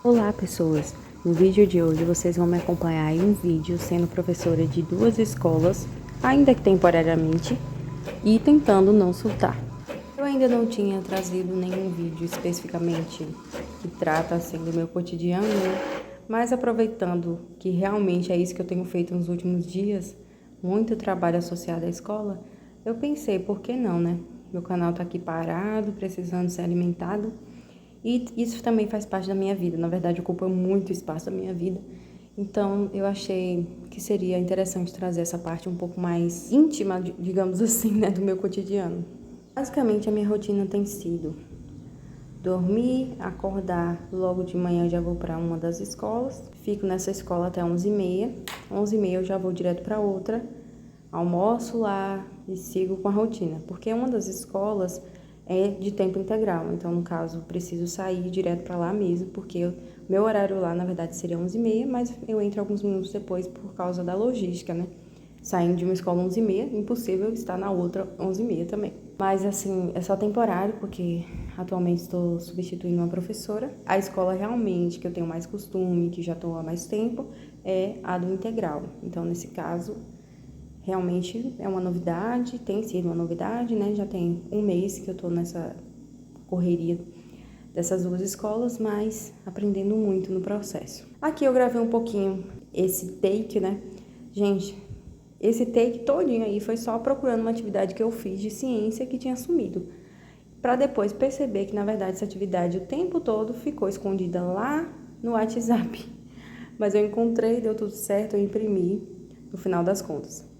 Olá pessoas, no vídeo de hoje vocês vão me acompanhar em um vídeo sendo professora de 2 escolas, ainda que temporariamente, e tentando não surtar. Eu ainda não tinha trazido nenhum vídeo especificamente que trata assim do meu cotidiano, mas aproveitando que realmente é isso que eu tenho feito nos últimos dias, muito trabalho associado à escola, eu pensei, por que não, né? Meu canal tá aqui parado, precisando ser alimentado, e isso também faz parte da minha vida, na verdade ocupa muito espaço da minha vida. Então eu achei que seria interessante trazer essa parte um pouco mais íntima, digamos assim, né, do meu cotidiano. Basicamente a minha rotina tem sido dormir, acordar, logo de manhã eu já vou para uma das escolas, fico nessa escola até 11h30, 11h30 eu já vou direto para outra, almoço lá e sigo com a rotina, porque uma das escolas é de tempo integral, então no caso preciso sair direto para lá mesmo, porque meu horário lá na verdade seria 11h30, mas eu entro alguns minutos depois por causa da logística, né? Saindo de uma escola 11h30, impossível estar na outra 11h30 também. Mas assim, é só temporário, porque atualmente estou substituindo uma professora. A escola realmente que eu tenho mais costume, que já estou há mais tempo, é a do integral. Então, nesse caso, realmente é uma novidade, tem sido uma novidade, né? Já tem um mês que eu estou nessa correria dessas 2 escolas, mas aprendendo muito no processo. Aqui eu gravei um pouquinho esse take, né? Gente, esse take todinho aí foi só procurando uma atividade que eu fiz de ciência que tinha sumido, para depois perceber que na verdade essa atividade o tempo todo ficou escondida lá no WhatsApp. Mas eu encontrei, deu tudo certo, eu imprimi no final das contas.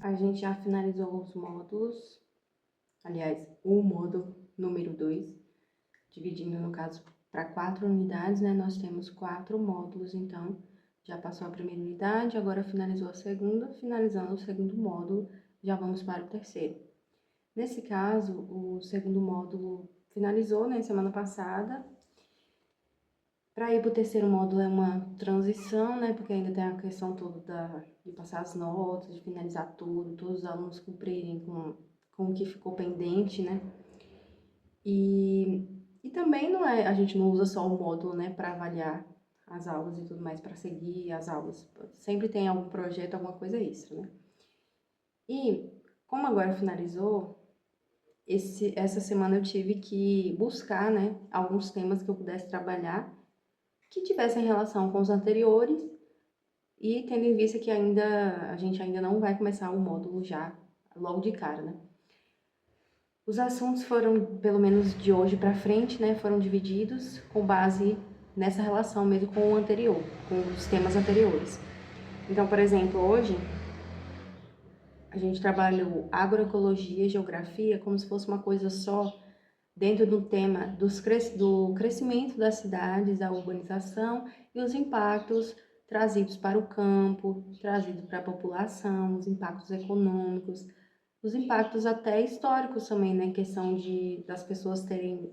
A gente já finalizou os módulos, aliás, o módulo número 2, dividindo no caso para 4 unidades, né? Nós temos 4 módulos, então já passou a primeira unidade, agora finalizou a segunda, finalizando o segundo módulo, já vamos para o terceiro. Nesse caso, o segundo módulo finalizou, né, semana passada. Para ir para o terceiro módulo é uma transição, né, porque ainda tem a questão toda de passar as notas, de finalizar tudo, todos os alunos cumprirem com o que ficou pendente, né. E também não é, a gente não usa só o módulo, né, para avaliar as aulas e tudo mais, para seguir as aulas. Sempre tem algum projeto, alguma coisa extra, né. E como agora finalizou, essa semana eu tive que buscar, né, alguns temas que eu pudesse trabalhar que tivessem relação com os anteriores e tendo em vista que a gente ainda não vai começar o módulo já logo de cara, né. Os assuntos foram, pelo menos de hoje para frente, né, foram divididos com base nessa relação mesmo com o anterior, com os temas anteriores. Então, por exemplo, hoje a gente trabalhou agroecologia e geografia como se fosse uma coisa só, dentro do tema do crescimento das cidades, da urbanização e os impactos trazidos para o campo, trazidos para a população, os impactos econômicos, os impactos até históricos também, né? Questão das pessoas terem,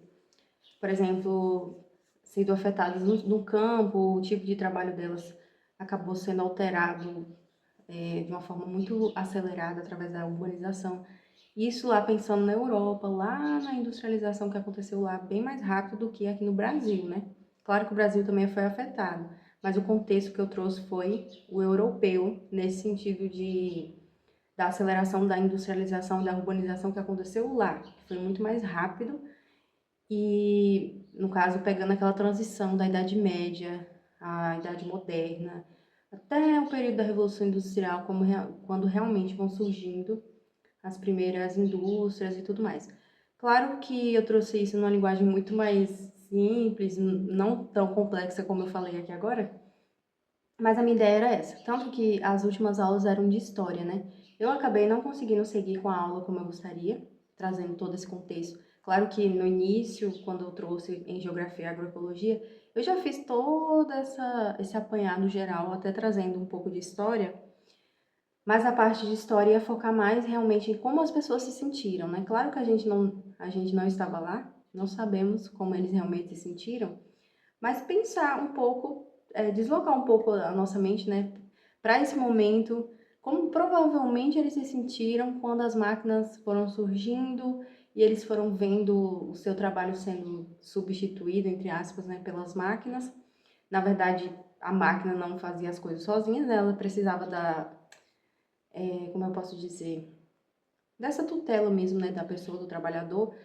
por exemplo, sido afetadas no campo, o tipo de trabalho delas acabou sendo alterado de uma forma muito acelerada através da urbanização. Isso lá pensando na Europa, lá na industrialização que aconteceu lá bem mais rápido do que aqui no Brasil, né? Claro que o Brasil também foi afetado, mas o contexto que eu trouxe foi o europeu, nesse sentido da aceleração da industrialização, da urbanização que aconteceu lá, que foi muito mais rápido e, no caso, pegando aquela transição da Idade Média à Idade Moderna, até o período da Revolução Industrial, quando realmente vão surgindo as primeiras indústrias e tudo mais. Claro que eu trouxe isso numa linguagem muito mais simples, não tão complexa como eu falei aqui agora, mas a minha ideia era essa. Tanto que as últimas aulas eram de história, né? Eu acabei não conseguindo seguir com a aula como eu gostaria, trazendo todo esse contexto. Claro que no início, quando eu trouxe em geografia e agroecologia, eu já fiz todo esse apanhado geral, até trazendo um pouco de história, mas a parte de história ia focar mais realmente em como as pessoas se sentiram, né? Claro que a gente não estava lá, não sabemos como eles realmente se sentiram, mas pensar um pouco, deslocar um pouco a nossa mente, né, para esse momento, como provavelmente eles se sentiram quando as máquinas foram surgindo e eles foram vendo o seu trabalho sendo substituído, entre aspas, né, pelas máquinas. Na verdade, a máquina não fazia as coisas sozinha, né? Ela precisava como eu posso dizer, dessa tutela mesmo, né, da pessoa, do trabalhador,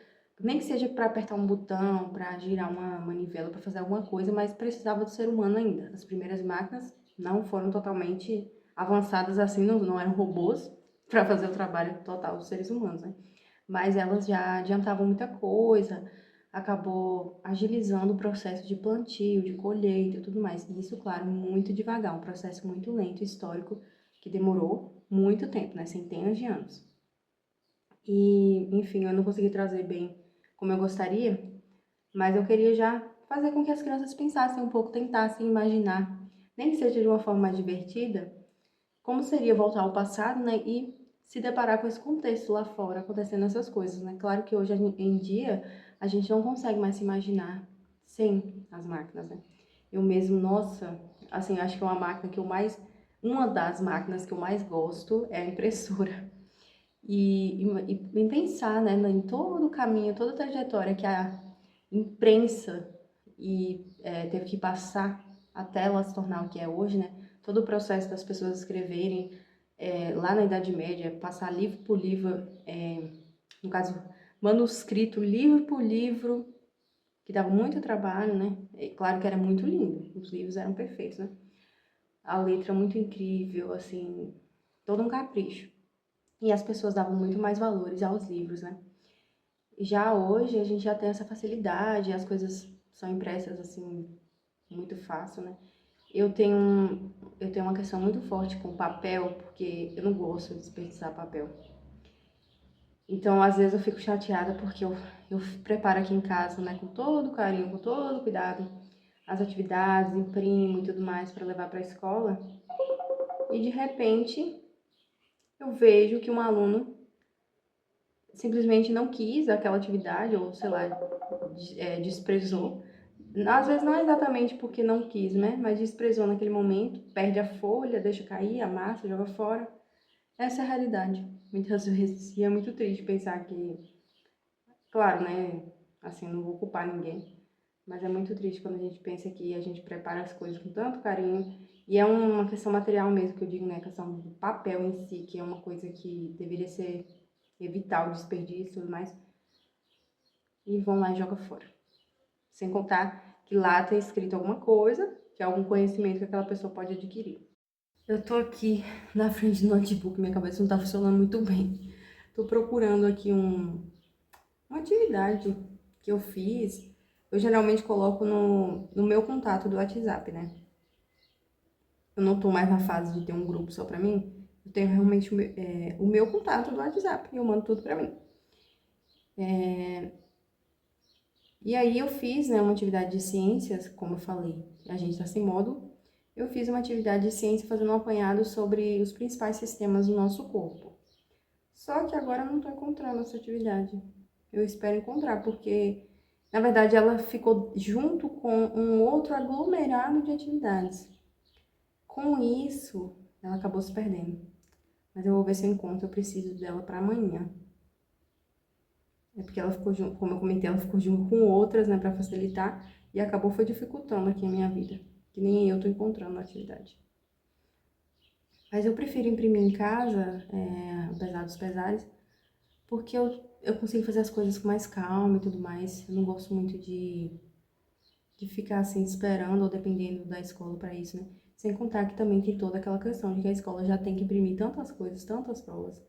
nem que seja para apertar um botão, para girar uma manivela, para fazer alguma coisa, mas precisava do ser humano ainda. As primeiras máquinas não foram totalmente avançadas assim, não eram robôs para fazer o trabalho total dos seres humanos, né? Mas elas já adiantavam muita coisa, acabou agilizando o processo de plantio, de colheita e tudo mais. E isso, claro, muito devagar, um processo muito lento, histórico, que demorou muito tempo, né? Centenas de anos. E, enfim, eu não consegui trazer bem como eu gostaria, mas eu queria já fazer com que as crianças pensassem um pouco, tentassem imaginar, nem que seja de uma forma mais divertida, como seria voltar ao passado, né, e se deparar com esse contexto lá fora, acontecendo essas coisas, né? Claro que hoje em dia a gente não consegue mais se imaginar sem as máquinas, né? Eu mesmo, nossa, assim, acho que é uma das máquinas que eu mais gosto é a impressora. E pensar, né, em todo o caminho, toda a trajetória que a imprensa teve que passar até ela se tornar o que é hoje, né? Todo o processo das pessoas escreverem lá na Idade Média, passar livro por livro, no caso, manuscrito, livro por livro, que dava muito trabalho, né? E claro que era muito lindo, os livros eram perfeitos, né? A letra muito incrível, assim, todo um capricho. E as pessoas davam muito mais valores aos livros, né? Já hoje a gente já tem essa facilidade, as coisas são impressas assim muito fácil, né? Eu tenho uma questão muito forte com papel, porque eu não gosto de desperdiçar papel. Então, às vezes eu fico chateada porque eu preparo aqui em casa, né, com todo carinho, com todo cuidado, as atividades, imprimo e tudo mais para levar para a escola. E de repente eu vejo que um aluno simplesmente não quis aquela atividade, ou sei lá, desprezou. Às vezes não é exatamente porque não quis, né? Mas desprezou naquele momento, perde a folha, deixa cair, amassa, joga fora. Essa é a realidade. Muitas vezes. E é muito triste pensar que, claro, né? Assim, não vou culpar ninguém. Mas é muito triste quando a gente pensa que a gente prepara as coisas com tanto carinho. E é uma questão material mesmo, que eu digo, né? A questão do papel em si, que é uma coisa que deveria ser evitar o desperdício e tudo mais. E vão lá e jogam fora. Sem contar que lá tem escrito alguma coisa, que é algum conhecimento que aquela pessoa pode adquirir. Eu tô aqui na frente do notebook, minha cabeça não tá funcionando muito bem. Tô procurando aqui uma atividade que eu fiz. Eu geralmente coloco no meu contato do WhatsApp, né? Eu não tô mais na fase de ter um grupo só pra mim. Eu tenho realmente o meu contato do WhatsApp e eu mando tudo pra mim. E aí eu fiz, né, uma atividade de ciências, como eu falei, a gente tá sem módulo. Eu fiz uma atividade de ciência fazendo um apanhado sobre os principais sistemas do nosso corpo. Só que agora eu não tô encontrando essa atividade. Eu espero encontrar, porque, na verdade, ela ficou junto com um outro aglomerado de atividades. Com isso, ela acabou se perdendo. Mas eu vou ver se eu encontro, eu preciso dela para amanhã. É porque ela ficou junto, como eu comentei, ela ficou junto com outras, né, para facilitar, e acabou foi dificultando aqui a minha vida, que nem eu tô encontrando a atividade. Mas eu prefiro imprimir em casa, apesar dos pesares, porque eu consigo fazer as coisas com mais calma e tudo mais. Eu não gosto muito de ficar assim esperando ou dependendo da escola para isso, né? Sem contar que também tem toda aquela questão de que a escola já tem que imprimir tantas coisas, tantas provas.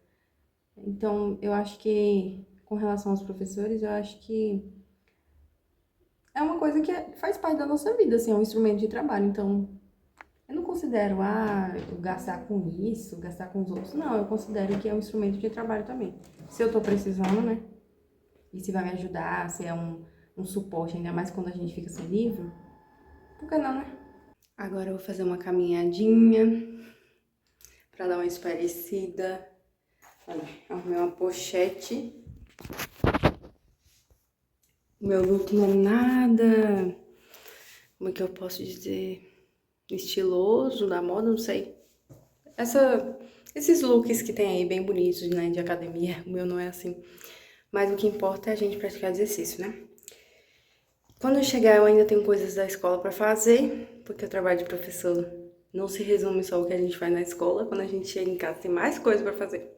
Então, eu acho que, com relação aos professores, eu acho que é uma coisa que faz parte da nossa vida, assim, é um instrumento de trabalho. Então, eu não considero, eu gastar com isso, gastar com os outros. Não, eu considero que é um instrumento de trabalho também. Se eu tô precisando, né? E se vai me ajudar, se é um suporte, ainda mais quando a gente fica sem livro, por que não, né? Agora eu vou fazer uma caminhadinha pra dar uma espairecida. Olha, arrumei uma pochete. O meu look não é nada, como é que eu posso dizer, estiloso, da moda, não sei. Esses looks que tem aí bem bonitos, né, de academia, o meu não é assim. Mas o que importa é a gente praticar exercício, né? Quando eu chegar, eu ainda tenho coisas da escola pra fazer, porque o trabalho de professor não se resume só ao que a gente faz na escola. Quando a gente chega em casa, tem mais coisa pra fazer.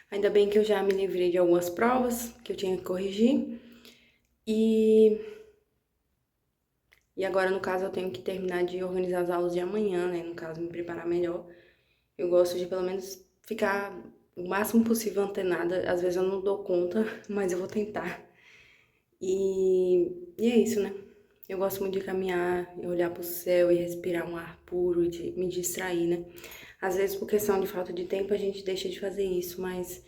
Ainda bem que eu já me livrei de algumas provas que eu tinha que corrigir. E, e agora, no caso, eu tenho que terminar de organizar as aulas de amanhã, né? No caso, me preparar melhor. Eu gosto de, pelo menos, ficar o máximo possível antenada. Às vezes eu não dou conta, mas eu vou tentar. E é isso, né? Eu gosto muito de caminhar, olhar pro céu e respirar um ar puro e de me distrair, né? Às vezes, por questão de falta de tempo, a gente deixa de fazer isso, mas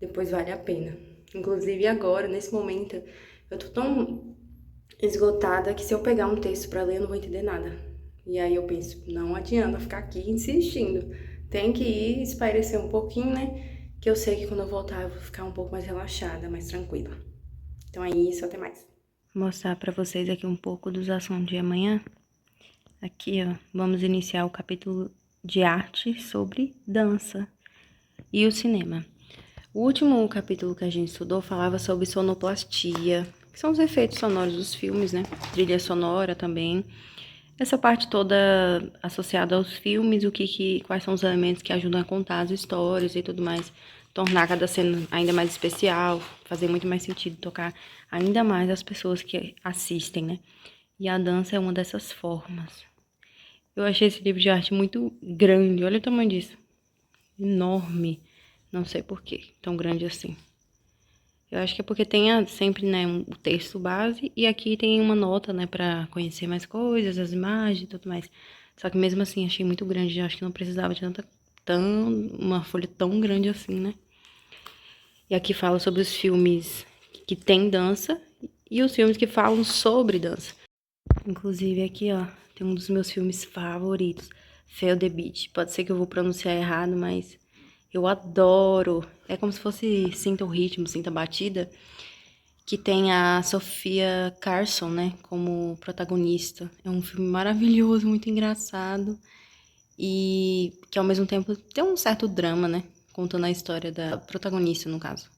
depois vale a pena. Inclusive agora, nesse momento, eu tô tão esgotada que se eu pegar um texto pra ler, eu não vou entender nada. E aí eu penso, não adianta ficar aqui insistindo. Tem que ir espairecer um pouquinho, né? Que eu sei que quando eu voltar eu vou ficar um pouco mais relaxada, mais tranquila. Então é isso, até mais. Vou mostrar pra vocês aqui um pouco dos assuntos de amanhã. Aqui, ó, vamos iniciar o capítulo de arte sobre dança e o cinema. O último capítulo que a gente estudou falava sobre sonoplastia, que são os efeitos sonoros dos filmes, né? Trilha sonora também. Essa parte toda associada aos filmes, quais são os elementos que ajudam a contar as histórias e tudo mais, tornar cada cena ainda mais especial, fazer muito mais sentido, tocar ainda mais as pessoas que assistem, né? E a dança é uma dessas formas. Eu achei esse livro de arte muito grande, olha o tamanho disso. Enorme. Não sei por que tão grande assim. Eu acho que é porque tem sempre, né, o texto base e aqui tem uma nota, né, pra conhecer mais coisas, as imagens e tudo mais. Só que mesmo assim achei muito grande, eu acho que não precisava de uma folha tão grande assim, né? E aqui fala sobre os filmes que tem dança e os filmes que falam sobre dança. Inclusive aqui, ó, tem um dos meus filmes favoritos, Feel the Beat. Pode ser que eu vou pronunciar errado, mas eu adoro. É como se fosse Sinta o Ritmo, Sinta a Batida, que tem a Sofia Carson, né, como protagonista. É um filme maravilhoso, muito engraçado e que ao mesmo tempo tem um certo drama, né, contando a história da protagonista, no caso.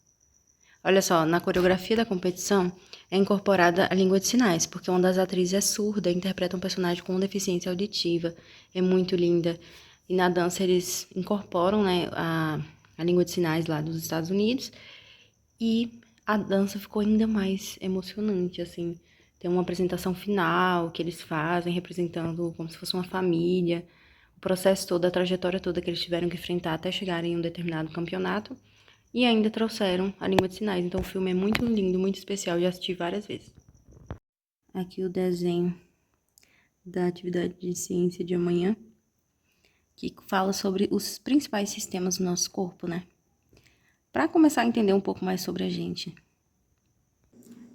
Olha só, na coreografia da competição é incorporada a língua de sinais, porque uma das atrizes é surda e interpreta um personagem com deficiência auditiva. É muito linda. E na dança eles incorporam, né, a língua de sinais lá dos Estados Unidos e a dança ficou ainda mais emocionante, assim. Tem uma apresentação final que eles fazem, representando como se fosse uma família, o processo todo, a trajetória toda que eles tiveram que enfrentar até chegarem em um determinado campeonato. E ainda trouxeram a língua de sinais. Então o filme é muito lindo, muito especial. Já assisti várias vezes. Aqui o desenho da atividade de ciência de amanhã, que fala sobre os principais sistemas do nosso corpo, né? Para começar a entender um pouco mais sobre a gente.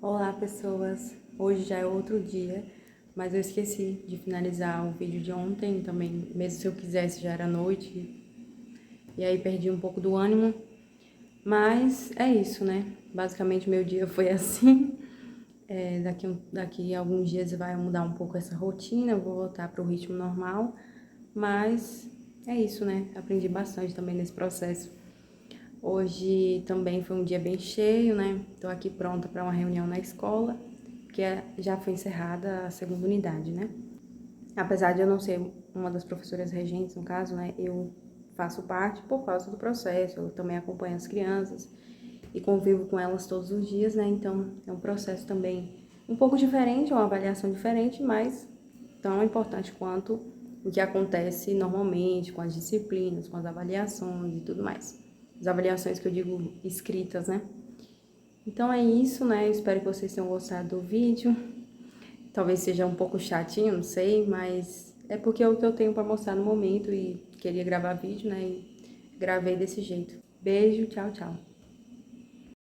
Olá, pessoas! Hoje já é outro dia, mas eu esqueci de finalizar o vídeo de ontem também. Mesmo se eu quisesse, já era noite. E aí perdi um pouco do ânimo. Mas é isso, né? Basicamente, meu dia foi assim. Daqui a alguns dias vai mudar um pouco essa rotina, eu vou voltar para o ritmo normal. Mas é isso, né? Aprendi bastante também nesse processo. Hoje também foi um dia bem cheio, né? Tô aqui pronta para uma reunião na escola, que já foi encerrada a segunda unidade, né? Apesar de eu não ser uma das professoras regentes, no caso, né? Eu faço parte por causa do processo, eu também acompanho as crianças e convivo com elas todos os dias, né? Então é um processo também um pouco diferente, é uma avaliação diferente, mas tão importante quanto o que acontece normalmente com as disciplinas, com as avaliações e tudo mais. As avaliações que eu digo escritas, né? Então é isso, né? Eu espero que vocês tenham gostado do vídeo. Talvez seja um pouco chatinho, não sei, mas é porque é o que eu tenho para mostrar no momento e queria gravar vídeo, né? E gravei desse jeito. Beijo, tchau, tchau.